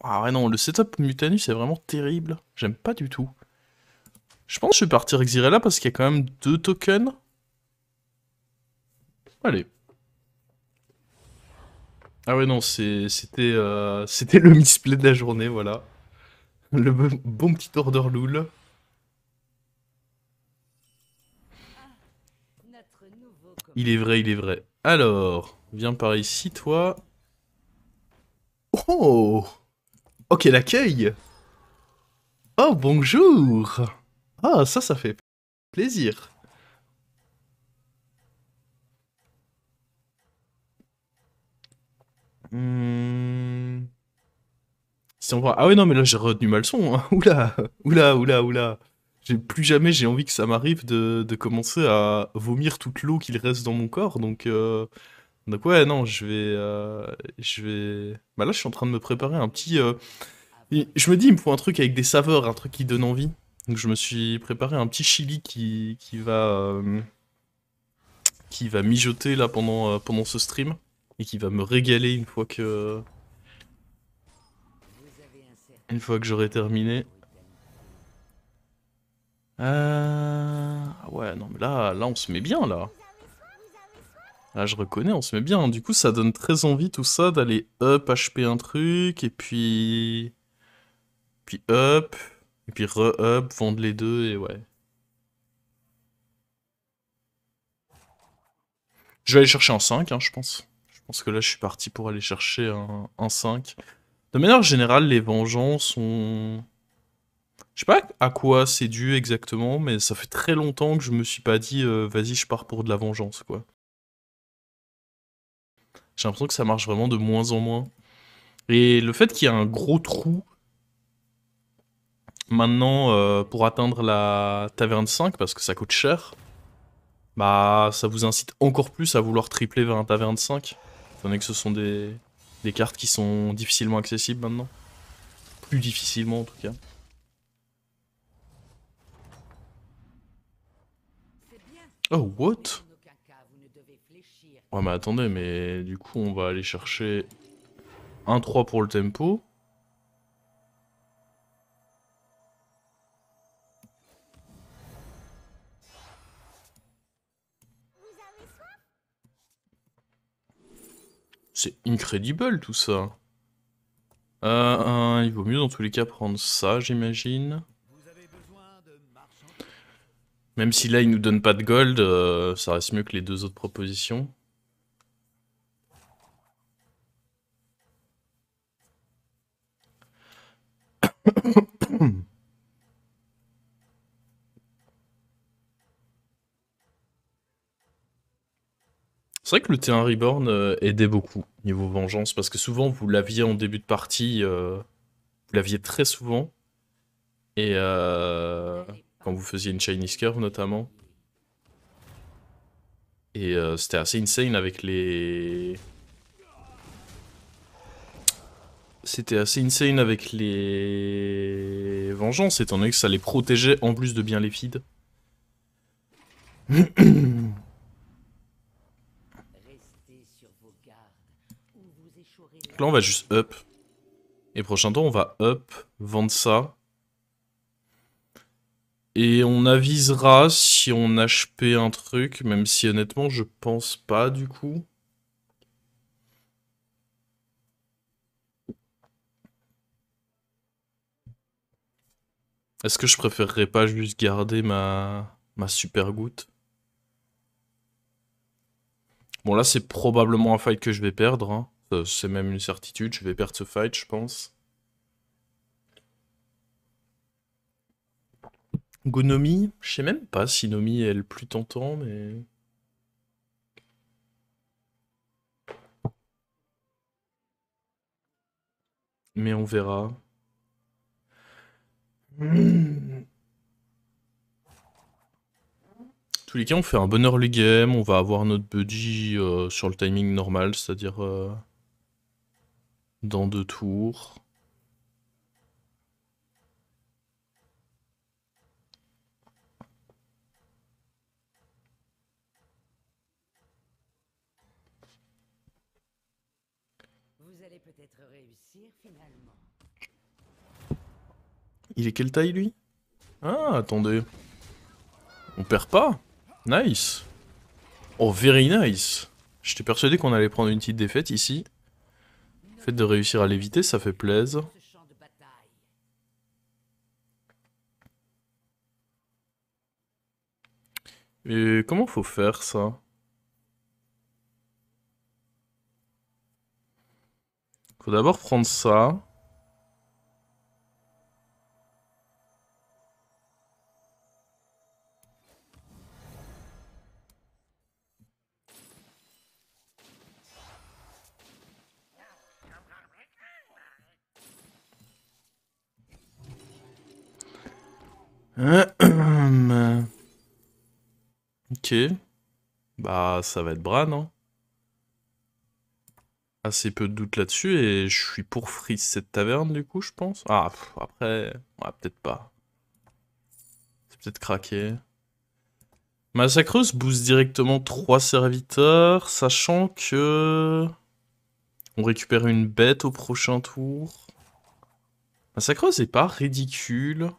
Ah ouais non, le setup Mutanus est vraiment terrible. J'aime pas du tout. Je pense que je vais partir Xyrella parce qu'il y a quand même 2 tokens. Allez. Ah ouais non, c'était le misplay de la journée, voilà. Le bon petit order loul. Il est vrai, il est vrai. Alors, viens par ici, toi. Oh! Ok, l'accueil! Oh, bonjour! Ah, ça fait plaisir. Hmm... Si on voit... Ah ouais, non, mais là, j'ai retenu ma leçon, hein. Oula! Oula, oula, oula. Plus jamais j'ai envie que ça m'arrive de commencer à vomir toute l'eau qu'il reste dans mon corps, donc ouais, non, Bah là, je suis en train de me préparer un petit... Je me dis, il me faut un truc avec des saveurs, un truc qui donne envie. Donc je me suis préparé un petit chili qui va mijoter là pendant ce stream. Et qui va me régaler une fois que j'aurai terminé. Ah ouais, non, mais là, on se met bien, là. Là, je reconnais, on se met bien. Du coup, ça donne très envie, tout ça, d'aller up, HP un truc, et puis up, et puis re-up, vendre les deux, et ouais. Je vais aller chercher un 5, hein, je pense. Je pense que là, je suis parti pour aller chercher un 5. De manière générale, les vengeances sont... Je sais pas à quoi c'est dû exactement, mais ça fait très longtemps que je me suis pas dit vas-y, je pars pour de la vengeance, quoi. J'ai l'impression que ça marche vraiment de moins en moins. Et le fait qu'il y a un gros trou maintenant pour atteindre la taverne 5, parce que ça coûte cher, bah ça vous incite encore plus à vouloir tripler vers un taverne 5. Étant donné que ce sont des cartes qui sont difficilement accessibles maintenant. Plus difficilement en tout cas. Oh, what? Ouais, mais attendez, mais du coup, on va aller chercher un 3 pour le tempo. C'est incredible tout ça. Il vaut mieux dans tous les cas prendre ça, j'imagine. Même si là, il nous donne pas de gold, ça reste mieux que les deux autres propositions. C'est vrai que le T1 Reborn aidait beaucoup niveau vengeance, parce que souvent vous l'aviez en début de partie, vous l'aviez très souvent, et quand vous faisiez une Chinese Curve notamment, et c'était assez insane avec les... C'était assez insane avec les vengeances, étant donné que ça les protégeait en plus de bien les feeds. Donc là on va juste up. Et prochain tour on va up, vendre ça. Et on avisera si on HP un truc, même si honnêtement je pense pas du coup. Est-ce que je préférerais pas juste garder ma super goutte? Bon là c'est probablement un fight que je vais perdre, hein. C'est même une certitude, je vais perdre ce fight je pense. Gonomi, je sais même pas si Nomi est le plus tentant, mais... Mais on verra. Tous les cas, on fait un bon early game, on va avoir notre buddy sur le timing normal, c'est-à-dire dans 2 tours. Vous allez peut-être réussir. Il est quelle taille lui? Ah, attendez. On perd pas? Nice. Oh, very nice. J'étais persuadé qu'on allait prendre une petite défaite ici. Le fait de réussir à l'éviter, ça fait plaisir. Et comment faut faire ça? Faut d'abord prendre ça. Ok. Bah, ça va être Bran, hein. Assez peu de doute là-dessus, et je suis pour freeze cette taverne, du coup, je pense. Ah, après... Ouais, peut-être pas. C'est peut-être craqué. Massacreuse booste directement 3 serviteurs, sachant que... On récupère une bête au prochain tour. Massacreuse est pas ridicule.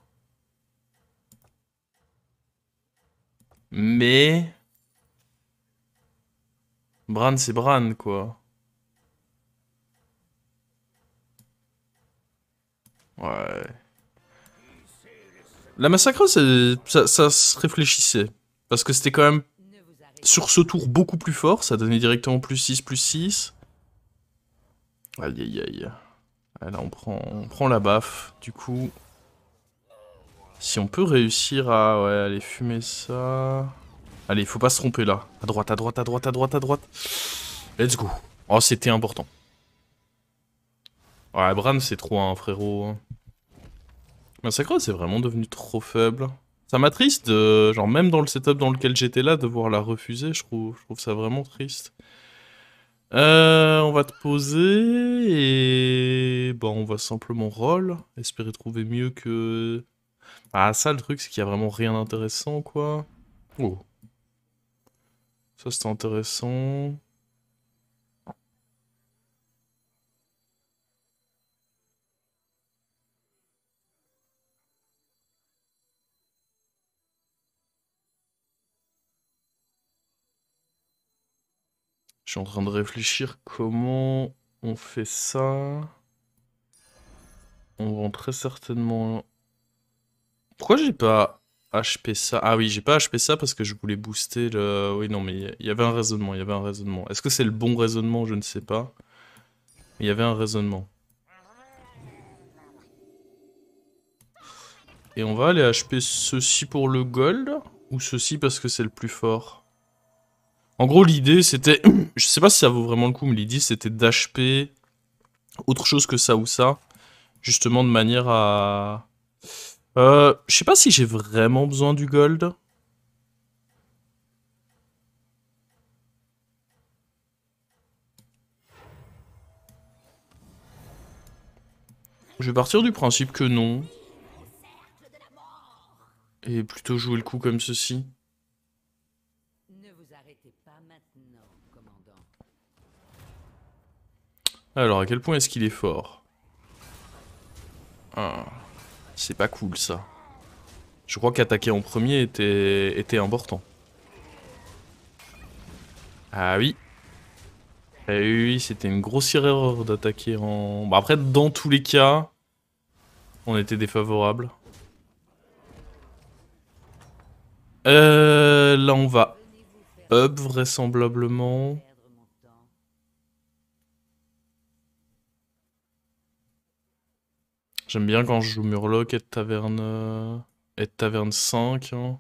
Mais... Bran, c'est Bran, quoi. Ouais. La massacreuse, ça se réfléchissait. Parce que c'était quand même, sur ce tour, beaucoup plus fort. Ça donnait directement plus 6, plus 6. Aïe, aïe, aïe. Ah, là, on prend la baffe. Du coup, si on peut réussir à ouais, aller fumer ça... Allez, faut pas se tromper là. À droite, à droite, à droite, à droite, à droite. Let's go. Oh, c'était important. Ouais, Bran, c'est trop un frérot. Massacre, c'est vraiment devenu trop faible. Ça m'attriste, genre même dans le setup dans lequel j'étais là, de voir la refuser, je trouve ça vraiment triste. On va te poser et bon, on va simplement roll, espérer trouver mieux que... Ah ça le truc c'est qu'il y a vraiment rien d'intéressant quoi. Oh, ça c'était intéressant. Je suis en train de réfléchir comment on fait ça. On vend très certainement... Pourquoi j'ai pas HP ça? Ah oui, j'ai pas HP ça parce que je voulais booster le... Oui, non, mais il y avait un raisonnement, il y avait un raisonnement. Est-ce que c'est le bon raisonnement? Je ne sais pas. Mais il y avait un raisonnement. Et on va aller HP ceci pour le gold? Ou ceci parce que c'est le plus fort? En gros, l'idée, c'était... Je sais pas si ça vaut vraiment le coup, mais l'idée, c'était d'HP autre chose que ça ou ça. Justement, de manière à... je sais pas si j'ai vraiment besoin du gold. Je vais partir du principe que non. Et plutôt jouer le coup comme ceci. Ne vous arrêtez pas maintenant, commandant. Alors, à quel point est-ce qu'il est fort? Ah, c'est pas cool, ça. Je crois qu'attaquer en premier était important. Ah oui. Eh oui, c'était une grossière erreur d'attaquer en... Bah après, dans tous les cas, on était défavorable. Là, on va up, vraisemblablement. Perdre mon temps. J'aime bien quand je joue Murloc et Taverne 5. Hein.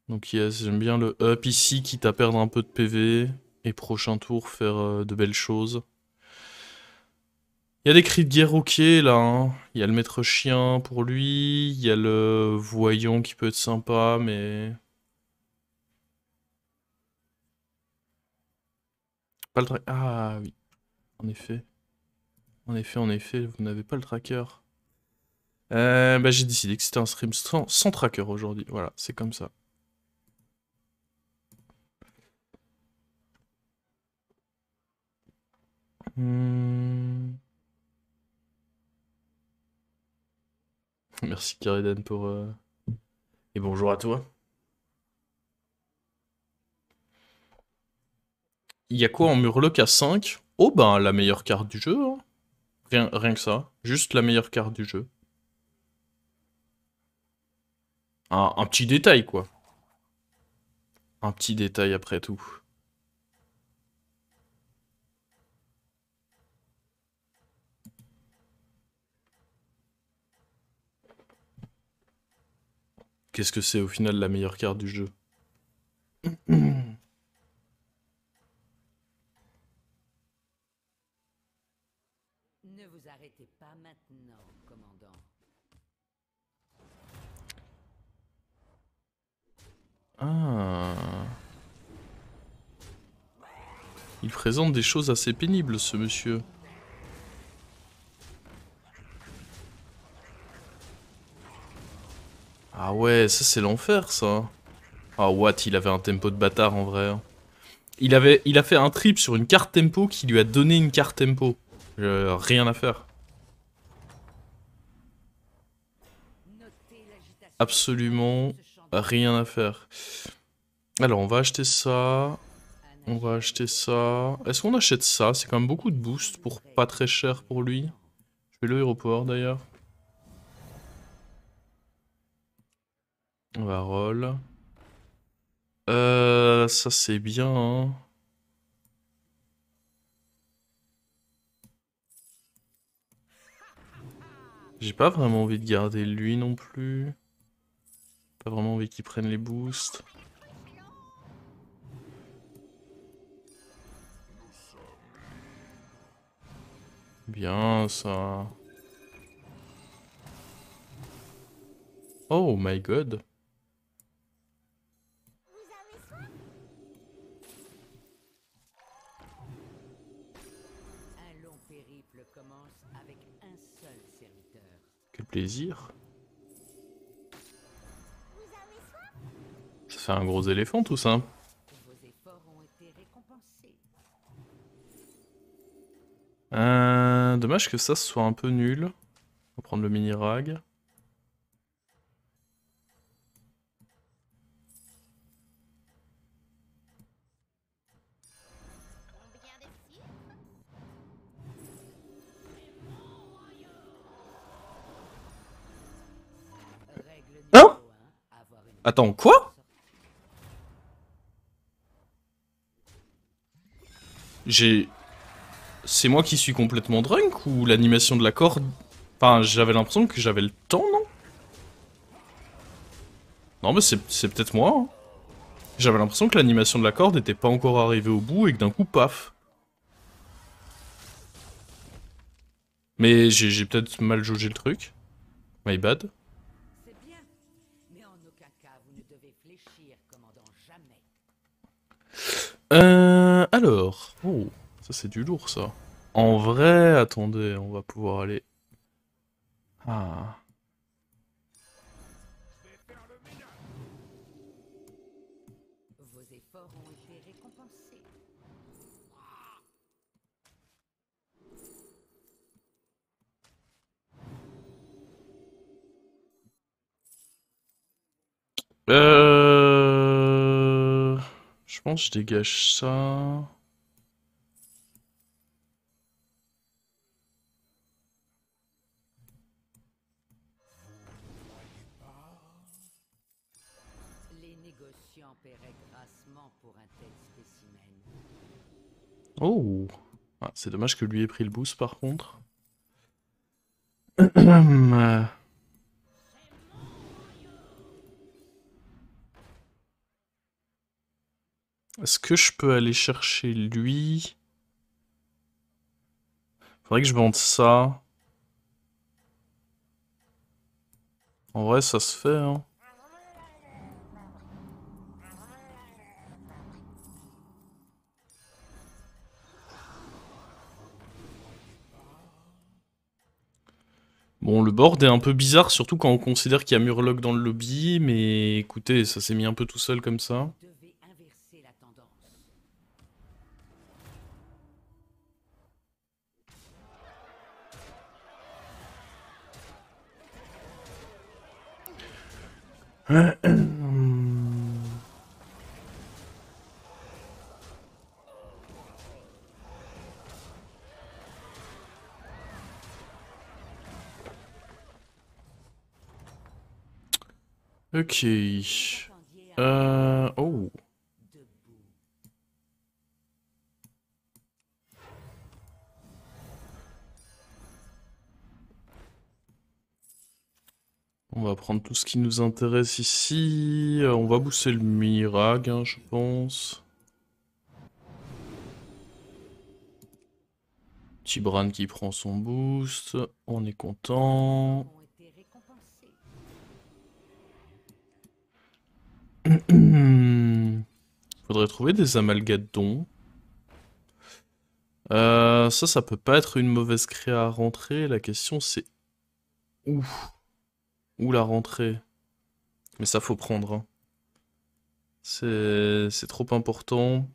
Donc yes, j'aime bien le up ici, quitte à perdre un peu de PV. Et prochain tour, faire de belles choses. Il y a des cris de guerre ok là. Hein. Il y a le maître chien pour lui. Il y a le voyant qui peut être sympa, mais... Pas le Ah oui, en effet. En effet, vous n'avez pas le tracker. Bah j'ai décidé que c'était un stream sans tracker aujourd'hui. Voilà, c'est comme ça. Hmm. Merci Kariden pour... Et bonjour à toi. Il y a quoi en Murloc à 5? Oh ben la meilleure carte du jeu, hein. Rien que ça. Juste la meilleure carte du jeu. Un petit détail quoi. Un petit détail après tout. Qu'est-ce que c'est au final la meilleure carte du jeu? Ne vous arrêtez pas maintenant, commandant. Ah. Il présente des choses assez pénibles ce monsieur. Ah ouais, ça c'est l'enfer ça. Ah what, il avait un tempo de bâtard en vrai. Il a fait un trip sur une carte tempo qui lui a donné une carte tempo. Rien à faire. Notez l'agitation Absolument de ce champ rien à faire. Alors on va acheter ça. On va acheter ça. Est-ce qu'on achète ça? C'est quand même beaucoup de boost pour pas très cher pour lui. Je vais l'aéroport d'ailleurs. On va roll. Ça c'est bien, hein. J'ai pas vraiment envie de garder lui non plus. Pas vraiment envie qu'il prenne les boosts. Bien ça. Oh my god. Un long périple commence avec un seul serviteur. Quel plaisir. Ça fait un gros éléphant tout ça. Vos efforts ont été récompensés. Dommage que ça soit un peu nul. On va prendre le mini rag. Règle numéro Hein? 1, avoir une Attends, quoi? J'ai... C'est moi qui suis complètement drunk ou l'animation de la corde... Enfin, j'avais l'impression que j'avais le temps, non? Non mais c'est peut-être moi, hein. J'avais l'impression que l'animation de la corde était pas encore arrivée au bout et que d'un coup, paf. Mais j'ai peut-être mal jaugé le truc. My bad. C'est bien, mais en aucun cas vous ne devez fléchir, commandant, jamais. Alors... Oh, ça c'est du lourd ça. En vrai, attendez, on va pouvoir aller... Ah... Vos efforts ont été récompensés. Je pense que je dégage ça. Les négociants paieraient grassement pour un tel spécimen. Oh. Ah, c'est dommage que lui ait pris le boost par contre. Est-ce que je peux aller chercher lui? Faudrait que je vende ça. En vrai, ça se fait, hein. Bon, le board est un peu bizarre, surtout quand on considère qu'il y a Murloc dans le lobby, mais écoutez, ça s'est mis un peu tout seul comme ça. Vous devez inverser la tendance. Ok. Entendiez un Oh. debout. On va prendre tout ce qui nous intéresse ici. On va booster le Mirag, hein, je pense. Tibran qui prend son boost. On est content. Ont été récompensés. Faudrait trouver des amalgadons. Ça peut pas être une mauvaise créa à rentrer. La question c'est où? Où la rentrer? Mais ça faut prendre, hein. C'est trop important.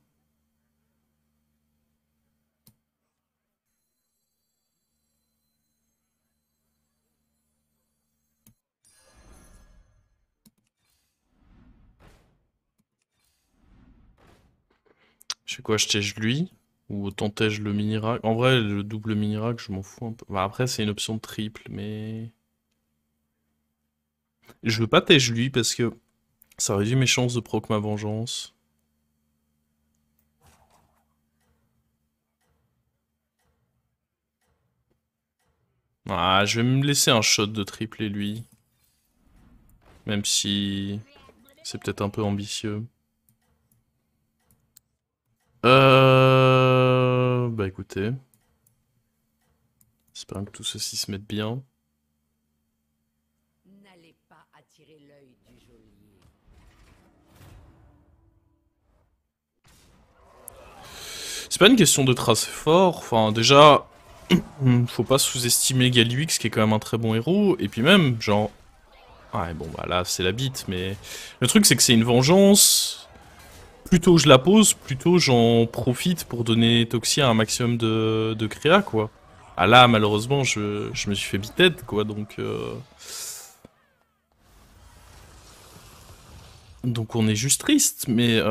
Je fais quoi? Je tège lui? Ou tentège le mini-rack? En vrai, le double mini-rack, je m'en fous un peu. Bah, après, c'est une option de triple, mais... Je veux pas tège lui parce que ça réduit mes chances de proc ma vengeance. Ah, je vais me laisser un shot de tripler lui. Même si c'est peut-être un peu ambitieux. Bah écoutez. J'espère que tout ceci se mette bien. N'allez pas attirer l'œil du geôlier. C'est pas une question de tracer fort. Enfin, déjà, faut pas sous-estimer Galliwix qui est quand même un très bon héros. Et puis même, genre... Ouais, bon, bah là, c'est la bite, mais... Le truc, c'est que c'est une vengeance. Plus tôt je la pose, plus tôt j'en profite pour donner Toxia un maximum de créa, quoi. Ah là, malheureusement, je me suis fait bited, quoi, donc... Donc on est juste triste, mais... C'est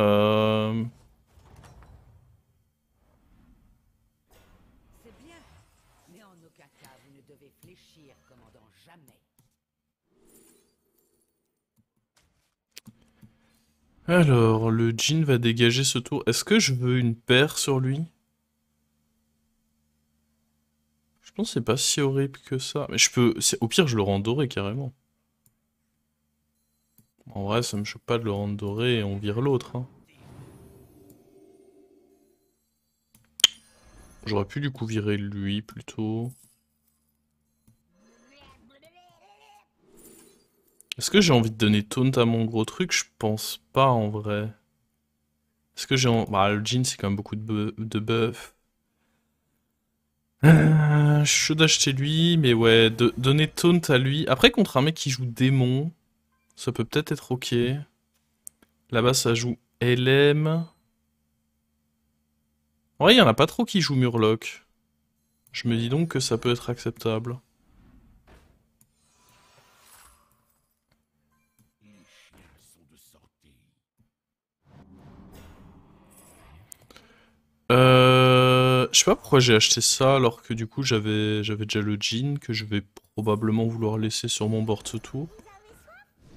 bien, mais en aucun cas vous ne devez fléchir, commandant, jamais. Alors, le Jin va dégager ce tour. Est-ce que je veux une paire sur lui? Je pense que c'est pas si horrible que ça. Mais je peux... Au pire, je le rends doré, carrément. En vrai, ça me choque pas de le rendre doré et on vire l'autre, hein. J'aurais pu du coup virer lui, plutôt. Est-ce que j'ai envie de donner taunt à mon gros truc? Je pense pas, en vrai. Est-ce que j'ai... Bah, le Jin, c'est quand même beaucoup de buff. Je suis chaud d'acheter lui, mais ouais, donner taunt à lui. Après, contre un mec qui joue démon, ça peut peut-être être ok. Là-bas, ça joue LM. En vrai, il y en a pas trop qui jouent Murloc. Je me dis donc que ça peut être acceptable. Je sais pas pourquoi j'ai acheté ça alors que du coup j'avais déjà le jean que je vais probablement vouloir laisser sur mon board ce tour.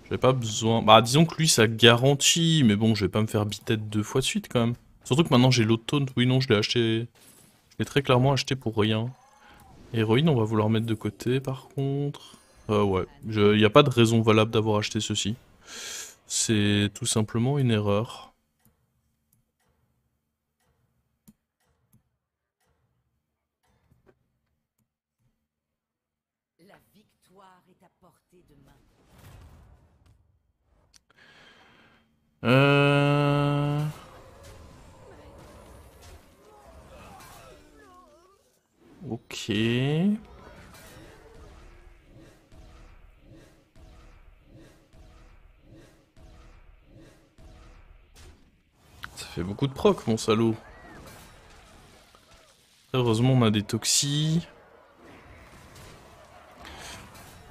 J'avais pas besoin. Bah disons que lui ça garantit, mais bon je vais pas me faire bited 2 fois de suite quand même. Surtout que maintenant j'ai l'autre taunt. Oui non je l'ai acheté. Je l'ai très clairement acheté pour rien. Héroïne on va vouloir mettre de côté par contre. Ouais, y a pas de raison valable d'avoir acheté ceci. C'est tout simplement une erreur. La victoire est à portée de main. Euh... Ok. Ça fait beaucoup de proc, mon salaud. Heureusement, on a des toxis.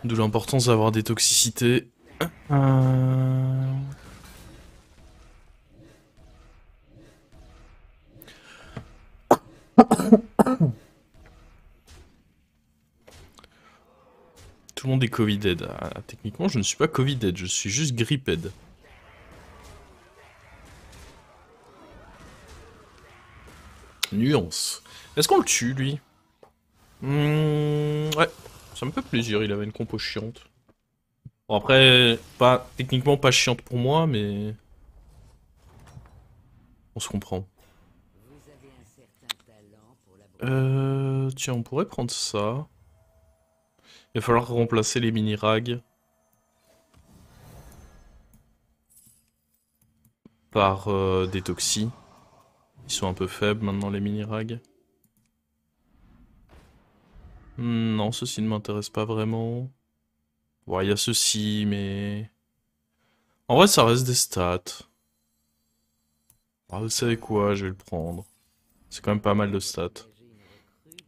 D'où l'importance d'avoir des toxicités. Euh, Tout le monde est Covid-dead. Ah, techniquement, je ne suis pas Covid-dead, je suis juste gripped. Nuance. Est-ce qu'on le tue, lui? Ouais, ça me fait plaisir, il avait une compo chiante. Bon, après, pas techniquement pas chiante pour moi, mais on se comprend. Vous avez un certain talent pour la Tiens, on pourrait prendre ça. Il va falloir remplacer les mini-rags par des toxis. Ils sont un peu faibles maintenant, les mini-rags. Non, ceci ne m'intéresse pas vraiment. Bon, il y a ceci, mais... En vrai, ça reste des stats. Ah, vous savez quoi, je vais le prendre. C'est quand même pas mal de stats.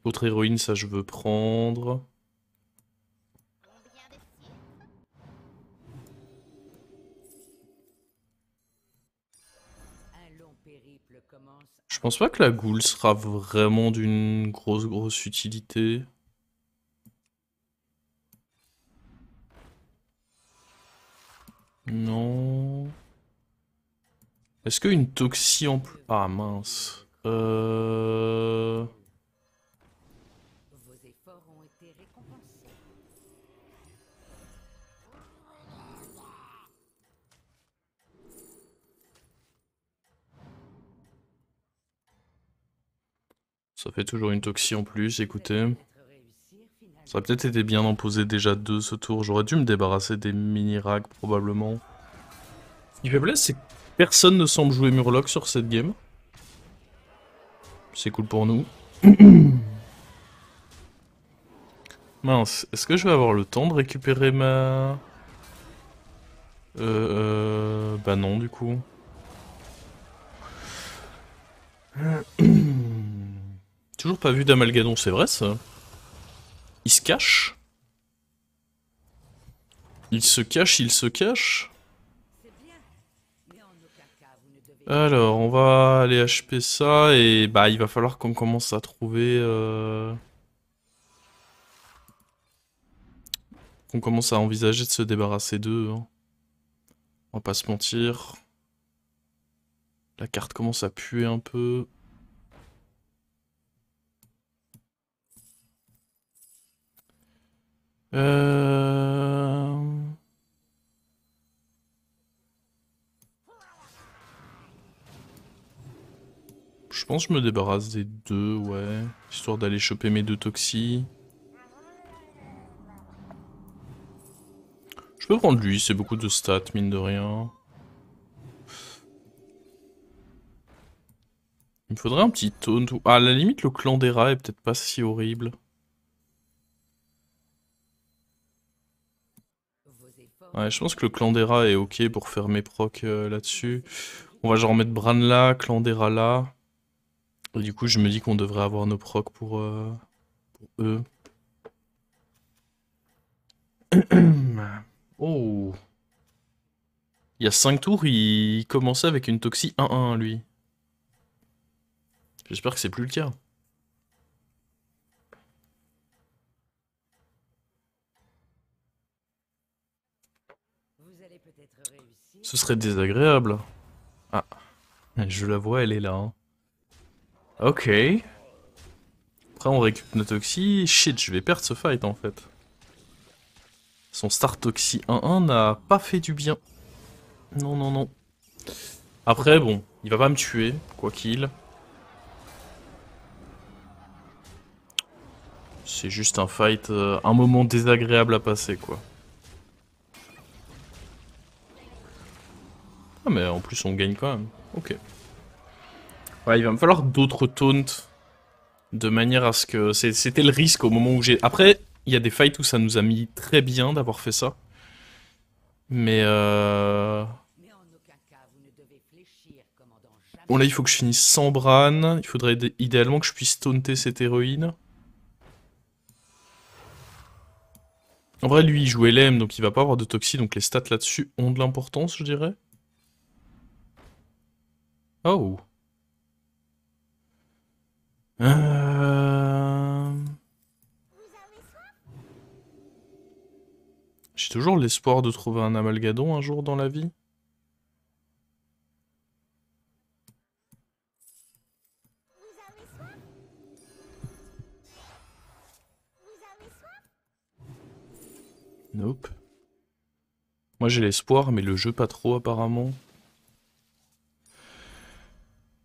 Autre héroïne, ça je veux prendre. Un long périple commence. Je pense pas que la Ghoul sera vraiment d'une grosse utilité. Non. Est-ce qu'une toxie en plus... Ah mince. Vos efforts ont été récompensés. Ça fait toujours une toxie en plus, écoutez. Peut-être réussir finalement. Ça aurait peut-être été bien d'en poser déjà deux ce tour. J'aurais dû me débarrasser des mini-rags probablement. Ce qui fait plaisir, c'est que personne ne semble jouer Murloc sur cette game. C'est cool pour nous. Mince, est-ce que je vais avoir le temps de récupérer ma... Bah non, du coup. Toujours pas vu d'Amalgadon, c'est vrai ça? Il se cache? Il se cache, il se cache? C'est bien, mais en aucun cas vous ne devez. Alors, on va aller HP ça et bah il va falloir qu'on commence à trouver... Qu'on commence à envisager de se débarrasser d'eux. Hein. On va pas se mentir. La carte commence à puer un peu. Euh... Je pense que je me débarrasse des deux, ouais. Histoire d'aller choper mes deux toxis. Je peux prendre lui, c'est beaucoup de stats, mine de rien. Il me faudrait un petit taunt. Ah, à la limite, le clan des rats est peut-être pas si horrible. Vos efforts. Ouais, je pense que le clan des rats est ok pour faire mes procs là-dessus. On va genre mettre Bran là, clan des rats là. Et du coup, je me dis qu'on devrait avoir nos procs pour eux. Oh. Il y a 5 tours, il commençait avec une toxie 1-1 lui. J'espère que c'est plus le cas. Vous allez peut-être réussir. Ce serait désagréable. Ah, je la vois, elle est là. Hein. Ok. Après, on récupère nos toxis. Shit, je vais perdre ce fight en fait. Son start toxie 1-1 n'a pas fait du bien. Non, non, non. Après, bon, il va pas me tuer, quoi qu'il. C'est juste un fight, un moment désagréable à passer, quoi. Ah, mais en plus, on gagne quand même. Ok. Ouais, il va me falloir d'autres taunts. De manière à ce que... C'était le risque au moment où j'ai... Après, il y a des fights où ça nous a mis très bien d'avoir fait ça. Mais Mais en aucun cas vous ne devez fléchir, commandant jamais. bon, là, il faut que je finisse sans Bran. Il faudrait idéalement que je puisse taunter cette héroïne. En vrai, lui, il joue LM, donc il va pas avoir de toxi, donc les stats là-dessus ont de l'importance, je dirais. Oh. J'ai toujours l'espoir de trouver un Amalgadon un jour dans la vie. Nope. Moi j'ai l'espoir, mais le jeu pas trop apparemment.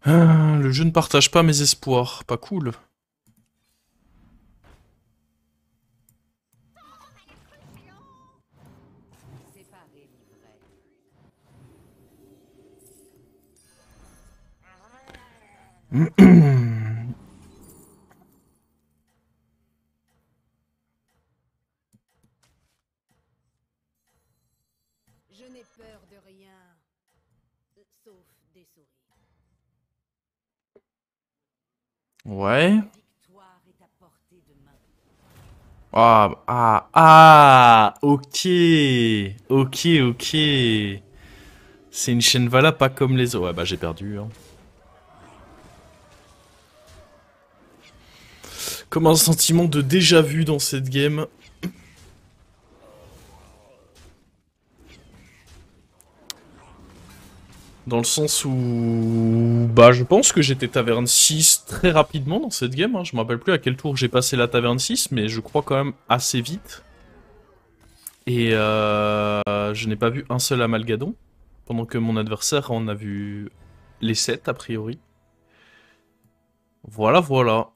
Le jeu ne partage pas mes espoirs. Pas cool. Séparer l'ivraie. Je n'ai peur de rien, sauf des souris. Ouais. La victoire est à portée de main. Ok. Ok, ok. C'est une Shenvala pas comme les autres. Ouais, bah j'ai perdu. Hein. Comme un sentiment de déjà-vu dans cette game. Dans le sens où... Bah je pense que j'étais taverne 6 très rapidement dans cette game. Hein. Je me rappelle plus à quel tour j'ai passé la taverne 6, mais je crois quand même assez vite. Et je n'ai pas vu un seul Amalgadon. Pendant que mon adversaire en a vu les 7 a priori. Voilà, voilà.